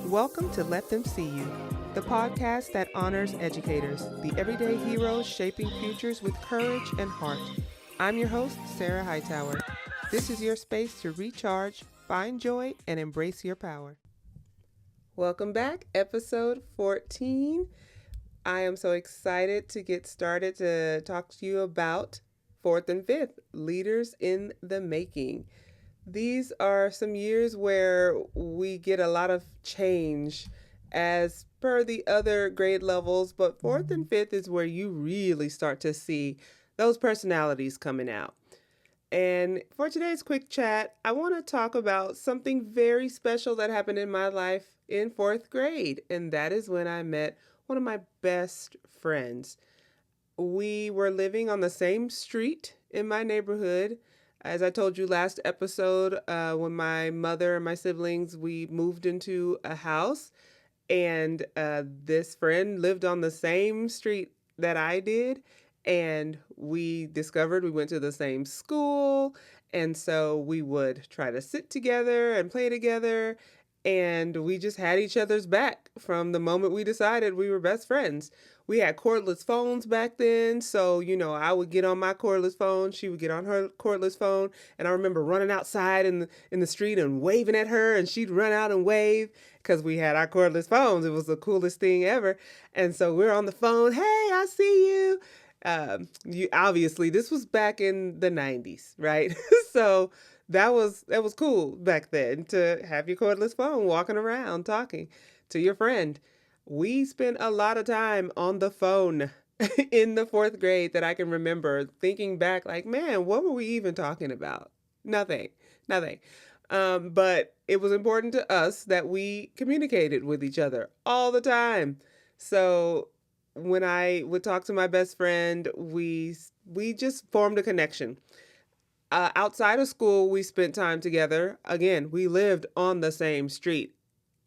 Welcome to Let Them See You, the podcast that honors educators, the everyday heroes shaping futures with courage and heart. I'm your host, Sarah Hightower. This is your space to recharge, find joy, and embrace your power. Welcome back, episode 14. I am so excited to get started to talk to you about 4th and 5th, Leaders in the Making. These are some years where we get a lot of change as per the other grade levels, but 4th and 5th is where you really start to see those personalities coming out. And for today's quick chat, I want to talk about something very special that happened in my life in 4th grade, and that is when I met one of my best friends. We were living on the same street in my neighborhood. As I told you last episode, when my mother and my siblings, we moved into a house, and this friend lived on the same street that I did, and we discovered we went to the same school, and so we would try to sit together and play together, and we just had each other's back from the moment we decided we were best friends. We had cordless phones back then, so, I would get on my cordless phone, she would get on her cordless phone, and I remember running outside in the street and waving at her, and she'd run out and wave because we had our cordless phones. It was the coolest thing ever. And so we're on the phone, hey, I see you. Obviously, this was back in the 90s, right? So that was cool back then to have your cordless phone walking around talking to your friend. We spent a lot of time on the phone in the 4th grade that I can remember, thinking back like, man, what were we even talking about? Nothing. But it was important to us that we communicated with each other all the time. So when I would talk to my best friend, we just formed a connection. Outside of school, we spent time together. Again, we lived on the same street.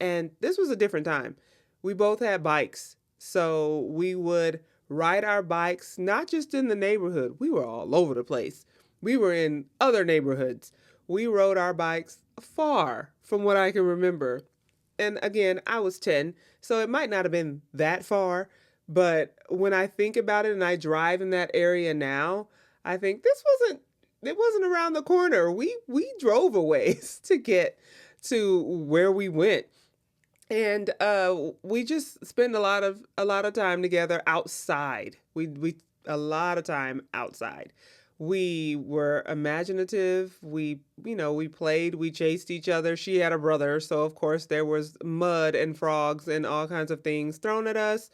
And this was a different time. We both had bikes. So we would ride our bikes, not just in the neighborhood. We were all over the place. We were in other neighborhoods. We rode our bikes far from what I can remember. And again, I was 10, so it might not have been that far. But when I think about it and I drive in that area now, I think it wasn't around the corner. We drove a ways to get to where we went. And we just spend a lot of time together outside. We a lot of time outside. We were imaginative. We played, we chased each other. She had a brother, so of course there was mud and frogs and all kinds of things thrown at us.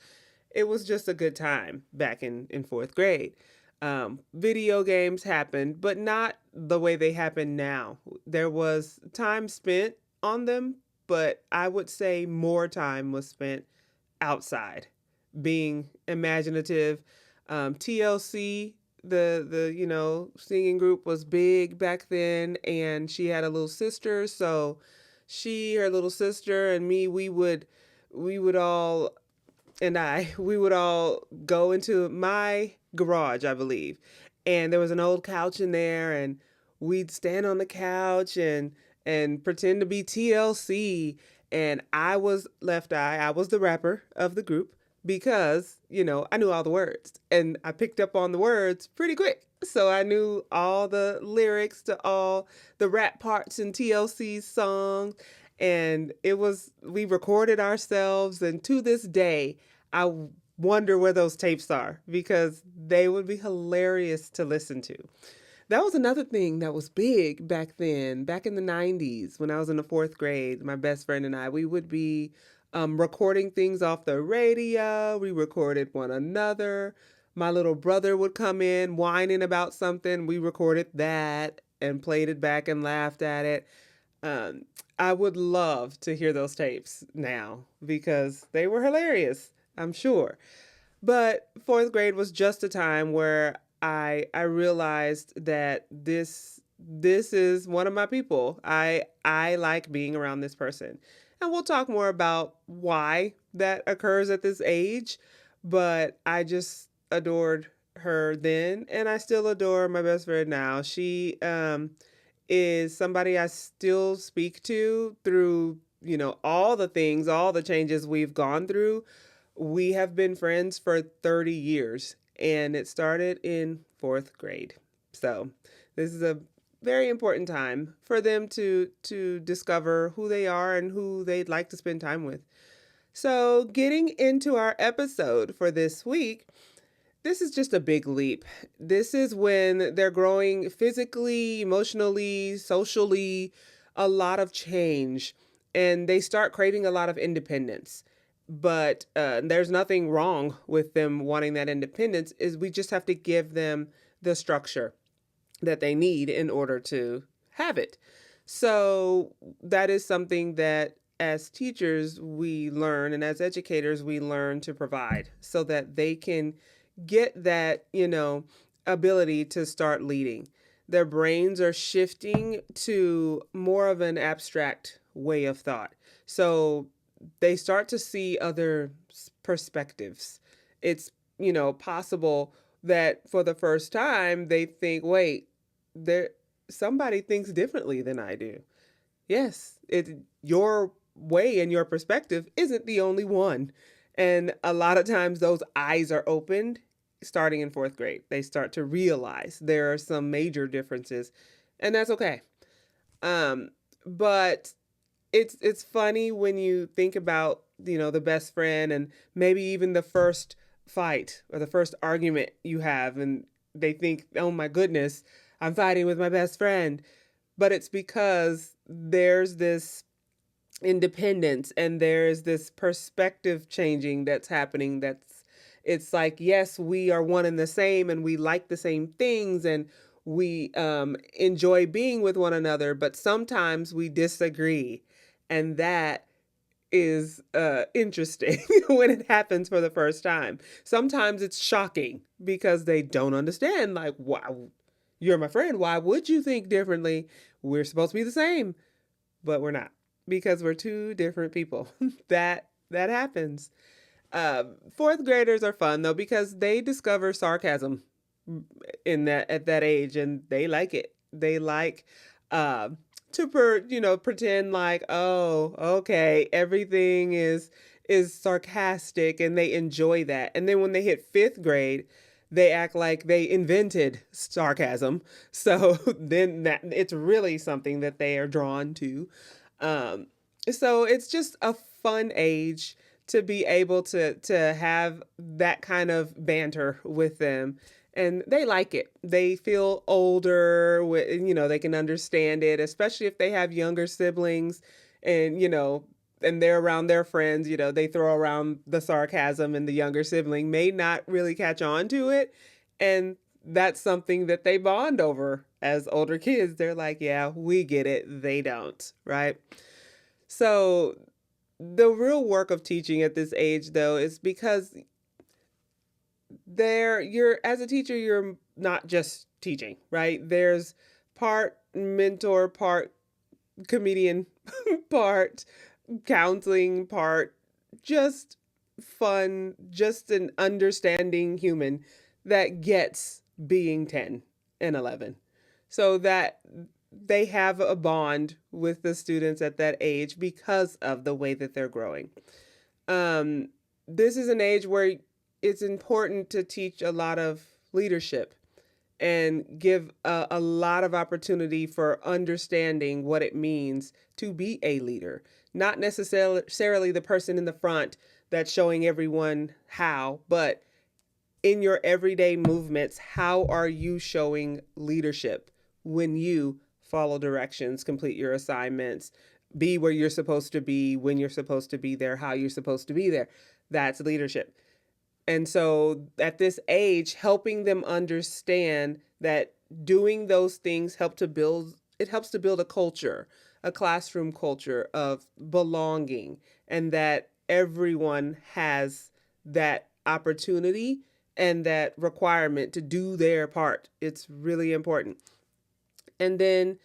It was just a good time back in 4th grade. Video games happened, but not the way they happen now. There was time spent on them, but I would say more time was spent outside, being imaginative. TLC, the singing group was big back then, and she had a little sister, so her little sister and me, we would all go into my garage, I believe. And there was an old couch in there, and we'd stand on the couch and pretend to be TLC. And I was Left Eye. I was the rapper of the group because, I knew all the words. And I picked up on the words pretty quick. So I knew all the lyrics to all the rap parts in TLC's songs. And we recorded ourselves. And to this day, I wonder where those tapes are because they would be hilarious to listen to. That was another thing that was big back then, back in the 90s when I was in the 4th grade. My best friend and I, we would be recording things off the radio. We recorded one another. My little brother would come in whining about something. We recorded that and played it back and laughed at it. I would love to hear those tapes now because they were hilarious, I'm sure. But 4th grade was just a time where I realized that this is one of my people. I like being around this person. And we'll talk more about why that occurs at this age, but I just adored her then, and I still adore my best friend now. She is somebody I still speak to through all the things, all the changes we've gone through. We have been friends for 30 years, and it started in 4th grade. So this is a very important time for them to discover who they are and who they'd like to spend time with. So, getting into our episode for this week, this is just a big leap. This is when they're growing physically, emotionally, socially, a lot of change, and they start craving a lot of independence. But there's nothing wrong with them wanting that independence. Is we just have to give them the structure that they need in order to have it. So that is something that as teachers we learn, and as educators we learn to provide so that they can get that, ability to start leading. Their brains are shifting to more of an abstract way of thought. So they start to see other perspectives. It's, possible that for the first time they think, wait, there somebody thinks differently than I do. Yes, your way and your perspective isn't the only one. And a lot of times those eyes are opened starting in 4th grade. They start to realize there are some major differences, and that's okay. But it's funny when you think about, the best friend and maybe even the first fight or the first argument you have, and they think, oh my goodness, I'm fighting with my best friend. But it's because there's this independence and there's this perspective changing that's happening. It's like, yes, we are one and the same, and we like the same things, and we enjoy being with one another, but sometimes we disagree. And that is interesting when it happens for the first time. Sometimes it's shocking because they don't understand, like, wow, you're my friend. Why would you think differently? We're supposed to be the same, but we're not, because we're two different people. that happens. 4th graders are fun though, because they discover sarcasm at that age, and they like it. They like to pretend like, oh, okay, everything is sarcastic, and they enjoy that. And then when they hit 5th grade, they act like they invented sarcasm. So then that it's really something that they are drawn to. Um, so it's just a fun age to be able to have that kind of banter with them. And they like it. They feel older, they can understand it, especially if they have younger siblings, and, and they're around their friends, they throw around the sarcasm, and the younger sibling may not really catch on to it. And that's something that they bond over as older kids. They're like, yeah, we get it. They don't, right? So the real work of teaching at this age, though, is because you're as a teacher, you're not just teaching, right? There's part mentor, part comedian, part counseling, part just fun, just an understanding human that gets being 10 and 11. So that they have a bond with the students at that age because of the way that they're growing. This is an age where it's important to teach a lot of leadership and give a lot of opportunity for understanding what it means to be a leader. Not necessarily the person in the front that's showing everyone how, but in your everyday movements, how are you showing leadership when you follow directions, complete your assignments, be where you're supposed to be, when you're supposed to be there, how you're supposed to be there? That's leadership. And so at this age, helping them understand that doing those things helps to build a culture, a classroom culture of belonging, and that everyone has that opportunity and that requirement to do their part. It's really important. And then,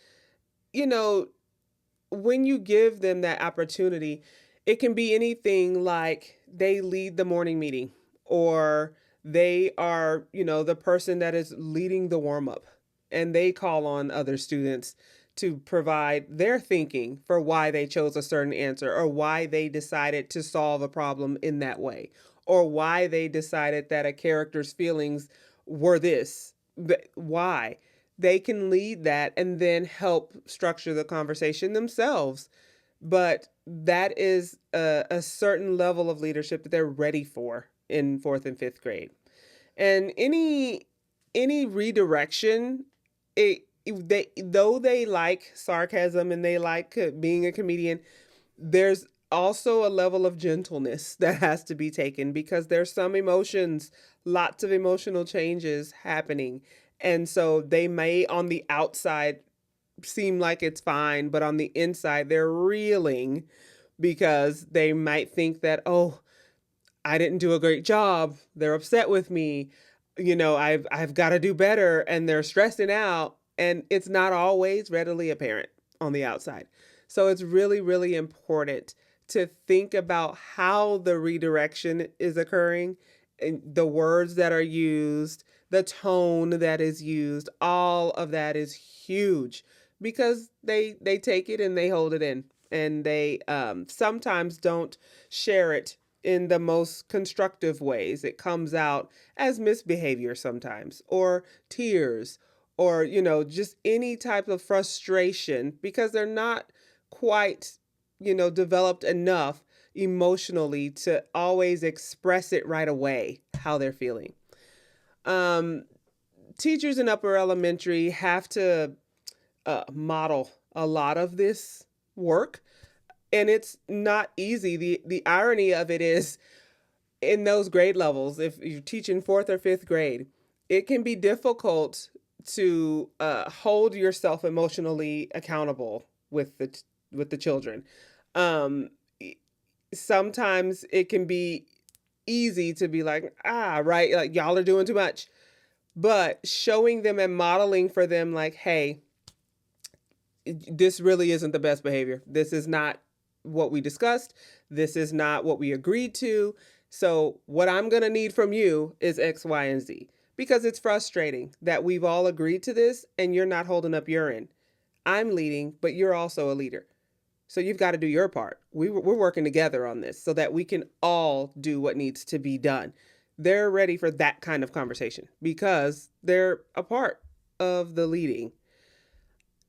you know, when you give them that opportunity, it can be anything like they lead the morning meeting, or they are, the person that is leading the warm up, and they call on other students to provide their thinking for why they chose a certain answer or why they decided to solve a problem in that way or why they decided that a character's feelings were this. Why? They can lead that and then help structure the conversation themselves. But that is a certain level of leadership that they're ready for in 4th and 5th grade. And any redirection, they though they like sarcasm and they like being a comedian, there's also a level of gentleness that has to be taken because there's some emotions, lots of emotional changes happening. And so they may on the outside seem like it's fine, but on the inside they're reeling because they might think that, oh, I didn't do a great job. They're upset with me. I've got to do better, and they're stressing out, and it's not always readily apparent on the outside. So it's really, really important to think about how the redirection is occurring, and the words that are used, the tone that is used. All of that is huge because they take it and they hold it in, and they sometimes don't share it in the most constructive ways. It comes out as misbehavior sometimes, or tears, or, just any type of frustration because they're not quite, developed enough emotionally to always express it right away how they're feeling. Um, Teachers in upper elementary have to model a lot of this work, and it's not easy. The irony of it is in those grade levels, if you're teaching 4th or 5th grade, it can be difficult to hold yourself emotionally accountable with the children. Um, Sometimes it can be easy to be like, right, like y'all are doing too much. But showing them and modeling for them, like, hey, this really isn't the best behavior. This is not what we discussed. This is not what we agreed to. So, what I'm going to need from you is X, Y, and Z. Because it's frustrating that we've all agreed to this and you're not holding up your end. I'm leading, but you're also a leader. So, you've got to do your part. We're working together on this so that we can all do what needs to be done. They're ready for that kind of conversation because they're a part of the leading.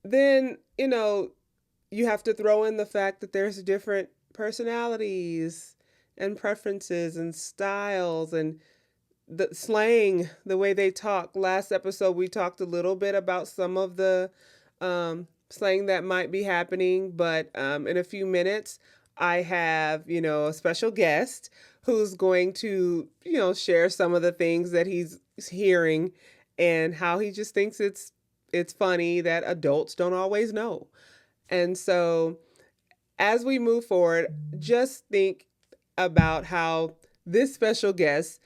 Then, you have to throw in the fact that there's different personalities and preferences and styles and the slang, the way they talk. Last episode, we talked a little bit about some of the slang that might be happening, but in a few minutes, I have, a special guest who's going to, share some of the things that he's hearing and how he just thinks it's funny that adults don't always know. And so as we move forward, just think about how this special guest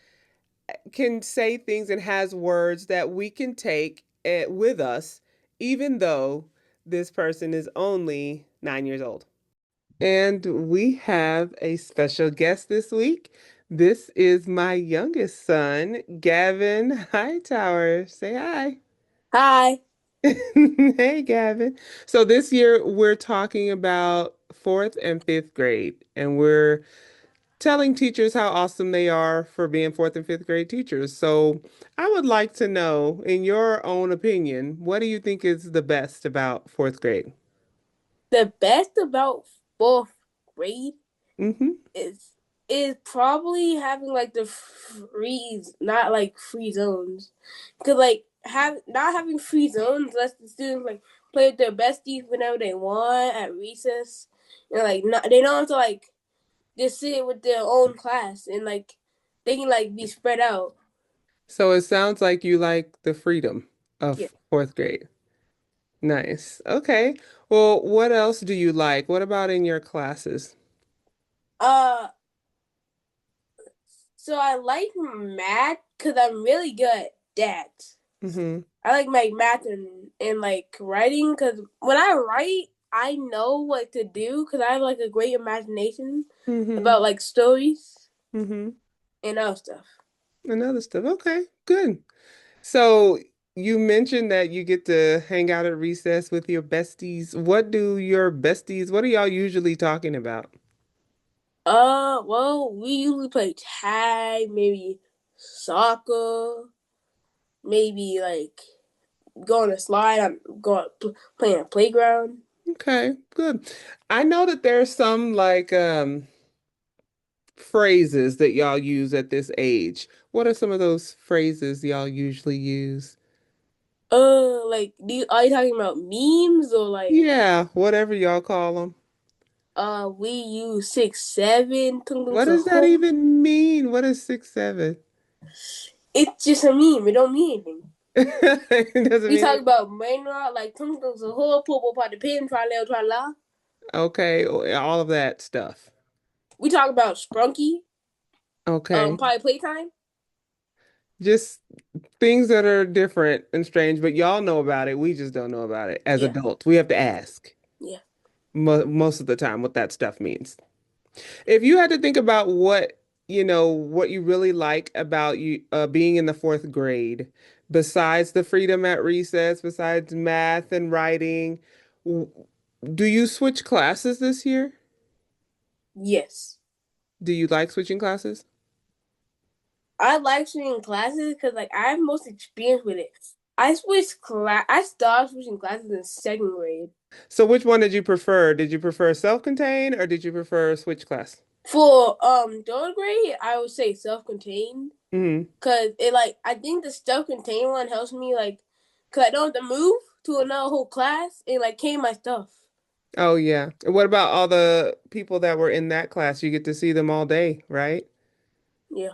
can say things and has words that we can take with us, even though this person is only 9 years old. And we have a special guest this week. This is my youngest son, Gavin Hightower. Say hi. Hi. Hey, Gavin. So this year we're talking about 4th and 5th grade, and we're telling teachers how awesome they are for being 4th and 5th grade teachers. So I would like to know, in your own opinion, what do you think is the best about 4th grade? The best about fourth grade Mm-hmm. is is probably having like the not like free zones, cause like have not having free zones lets the students like play with their besties whenever they want at recess, and like not they don't have to like just sit with their own class and like they can like be spread out. So it sounds like you like the freedom Yeah. of 4th grade. Nice. Okay. Well, what else do you like? What about in your classes? Uh, so I like math because I'm really good at that. Mm-hmm. I like my math and like writing because when I write, I know what to do because I have like a great imagination Mm-hmm. about like stories Mm-hmm. and other stuff. And other stuff. Okay, good. So You mentioned that you get to hang out at recess with your besties. What are y'all usually talking about? Well, we usually play tag, maybe soccer, maybe like go on a slide. I'm going playing a playground. Okay, good. I know that there's some like phrases that y'all use at this age. What are some of those phrases y'all usually use? Like, are you talking about memes or like? Yeah, whatever y'all call them. We use 6 7 What a does that whole. even mean? What is 6 7? It's just a meme. It don't mean anything. It doesn't We mean talk it. about main rod like tung a whole popo pot the pin try la. Okay, all of that stuff. We talk about Sprunky. Okay. Probably playtime. Just things that are different and strange, but y'all know about it. We just don't know about it as Yeah, adults. We have to ask yeah. most of the time what that stuff means. If you had to think about what you really like about you being in the fourth grade, besides the freedom at recess, besides math and writing, w- do you switch classes this year? Yes. Do you like switching classes? I like switching classes because like I have most experience with it. I started switching classes in second grade. So which one did you prefer? Did you prefer self-contained or did you prefer switch class? For third grade, I would say self-contained Hmm. because it like I think the self-contained one helps me like because I don't have to move to another whole class and like came my stuff. Oh yeah. What about all the people that were in that class? You get to see them all day, right? Yeah,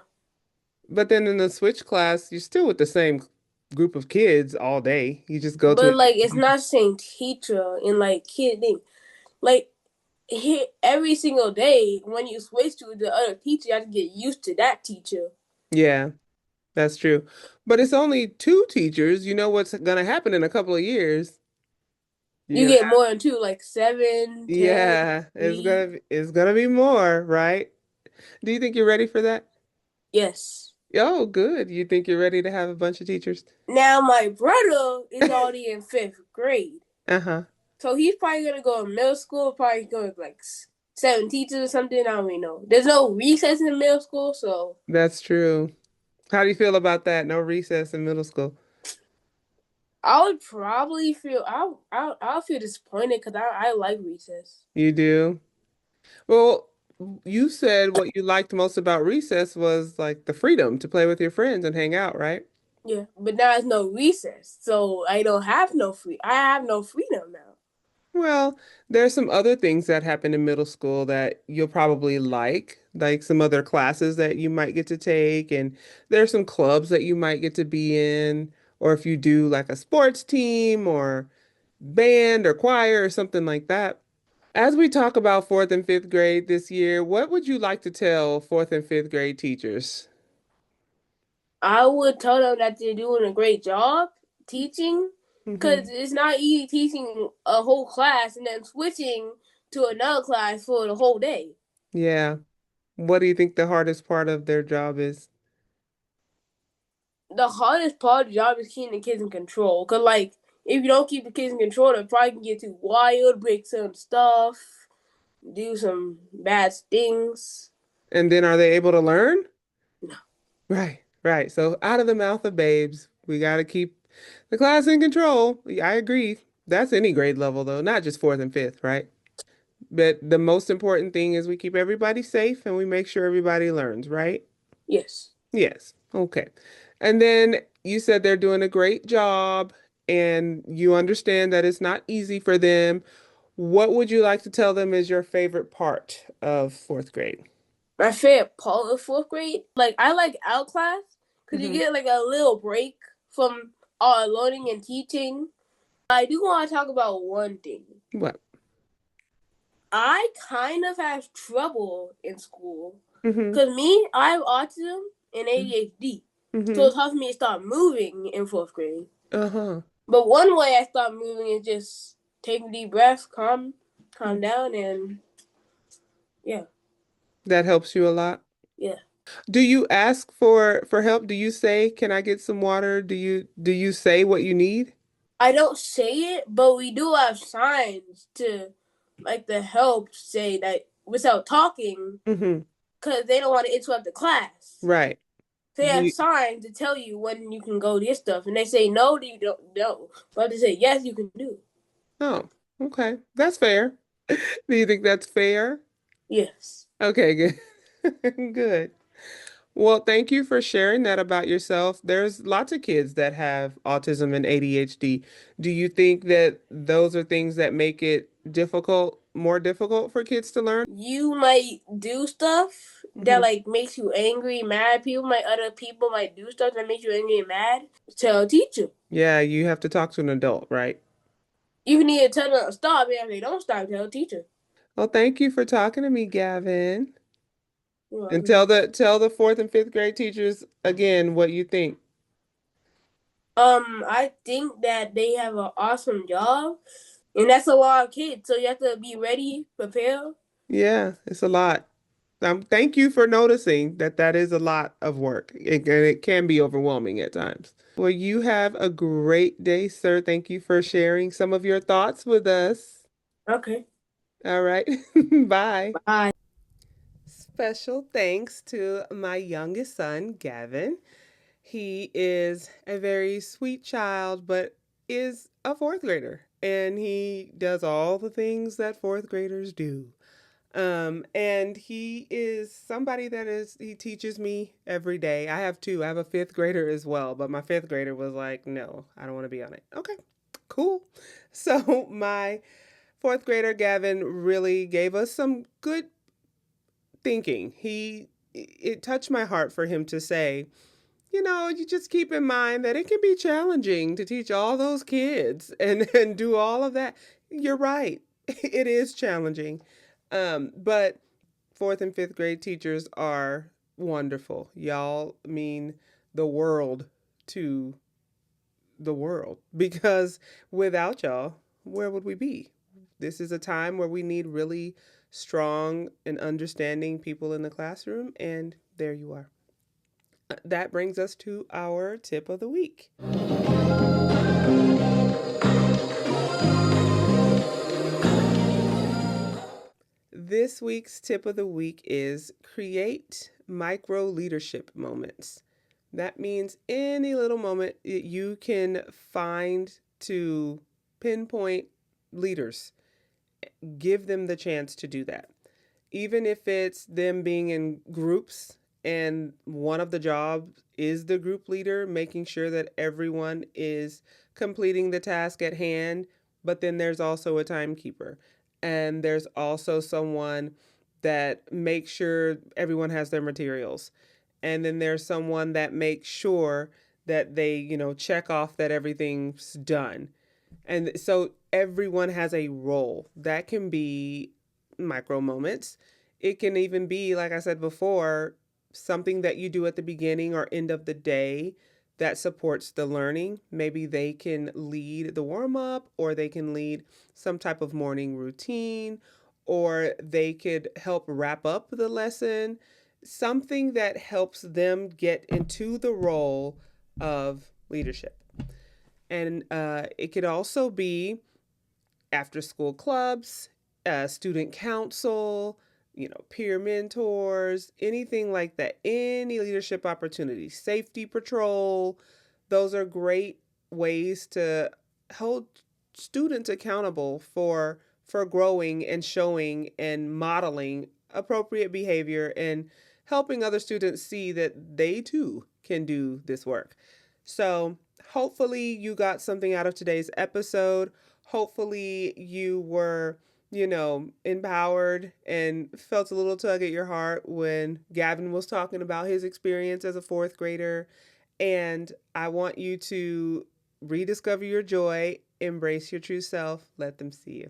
But then in the switch class, you're still with the same group of kids all day. You just go to a but like it's not the same teacher and like kid thing. Like here every single day when you switch to the other teacher, you have to get used to that teacher. Yeah, that's true. But it's only two teachers. You know what's gonna happen in a couple of years. You You're gonna get more than two, like 7, 10, Yeah, three. it's gonna be more, right? Do you think you're ready for that? Yes. Oh, good. You think you're ready to have a bunch of teachers? Now my brother is already in 5th grade. Uh-huh. So he's probably gonna go in middle school, probably go with like 7 teachers or something. I don't even know. There's no recess in middle school, so That's true. How do you feel about that? No recess in middle school. I would probably feel I'll feel disappointed because I like recess. You do? Well, you said what you liked most about recess was like the freedom to play with your friends and hang out, right? Yeah, but now there's no recess, so I don't have no free. I have no freedom now. Well, there's some other things that happen in middle school that you'll probably like some other classes that you might get to take, and there's some clubs that you might get to be in, or if you do like a sports team or band or choir or something like that. As we talk about fourth and fifth grade this year, what would you like to tell fourth and fifth grade teachers? I would tell them that they're doing a great job teaching because Hmm. it's not easy teaching a whole class and then switching to another class for the whole day. Yeah. What do you think the hardest part of their job is? The hardest part of the job is keeping the kids in control. Because, like, if you don't keep the kids in control, they probably can get too wild, break some stuff, do some bad things. And then are they able to learn? No. Right, right. So out of the mouth of babes, we got to keep the class in control. Yeah, I agree. That's any grade level though, not just fourth and fifth, right? But the most important thing is we keep everybody safe and we make sure everybody learns, right? Yes. Yes. Okay. And then you said they're doing a great job and you understand that it's not easy for them. What would you like to tell them is your favorite part of fourth grade? My favorite part of 4th grade, like, I like out class because you Hmm. get, like, a little break from all learning and teaching. I do want to talk about one thing. What? I kind of have trouble in school Hmm. because I have autism and ADHD, so Hmm. it's hard for me to start moving in 4th grade. Uh-huh. But one way I start moving is just take a deep breath, calm down, and yeah, That helps you a lot. yeah. Do you ask for help? Do you say, "Can I get some water?" Do you say what you need? I don't say it, but we do have signs to like the help say that without talking, Mm-hmm. because they don't want to interrupt the class. Right. They Do have you, signs to tell you when you can go get stuff, and they say no, you don't know. But they say yes, you can do. oh, okay. That's fair. Do you think that's fair? Yes. Okay, good. Good. Well, thank you for sharing that about yourself. There's lots of kids that have autism and ADHD. Do you think that those are things that make it more difficult for kids to learn? You might do stuff that Hmm. like makes you angry, mad. Other people might do stuff that makes you angry and mad. Tell a teacher. Yeah, you have to talk to an adult, right? You need to tell them to stop, and if they don't stop, tell a teacher. Well, thank you for talking to me, Gavin. You're And welcome. tell the fourth and fifth grade teachers again what you think. I think that they have an awesome job, and that's a lot of kids. So you have to be ready, prepared. Yeah, it's a lot. Thank you for noticing that that is a lot of work. And it can be overwhelming at times. Well, you have a great day, sir. Thank you for sharing some of your thoughts with us. Okay. All right. Bye. Bye. Special thanks to my youngest son, Gavin. He is a very sweet child, but is a fourth grader. And he does all the things that fourth graders do. And he is somebody he teaches me every day. I have two. I have a fifth grader as well, but my fifth grader was like, no, I don't want to be on it. Okay, cool. So my fourth grader, Gavin, really gave us some good thinking. It touched my heart for him to say, you just keep in mind that it can be challenging to teach all those kids and do all of that. You're right. It is challenging. But fourth and fifth grade teachers are wonderful. Y'all mean the world to the world because without y'all, where would we be? This is a time where we need really strong and understanding people in the classroom, and there you are. That brings us to our tip of the week. This week's tip of the week is create micro leadership moments. That means any little moment that you can find to pinpoint leaders, give them the chance to do that. Even if it's them being in groups and one of the jobs is the group leader, making sure that everyone is completing the task at hand, but then there's also a timekeeper. And there's also someone that makes sure everyone has their materials. And then there's someone that makes sure that they, check off that everything's done. And so everyone has a role. That can be micro moments. It can even be, like I said before, something that you do at the beginning or end of the day that supports the learning. Maybe they can lead the warm up, or they can lead some type of morning routine, or they could help wrap up the lesson. Something that helps them get into the role of leadership. And it could also be after school clubs, student council, peer mentors, anything like that. Any leadership opportunities, safety patrol, those are great ways to hold students accountable for growing and showing and modeling appropriate behavior and helping other students see that they too can do this work. So, hopefully you got something out of today's episode. Hopefully you were, empowered and felt a little tug at your heart when Gavin was talking about his experience as a fourth grader. And I want you to rediscover your joy, embrace your true self, let them see you.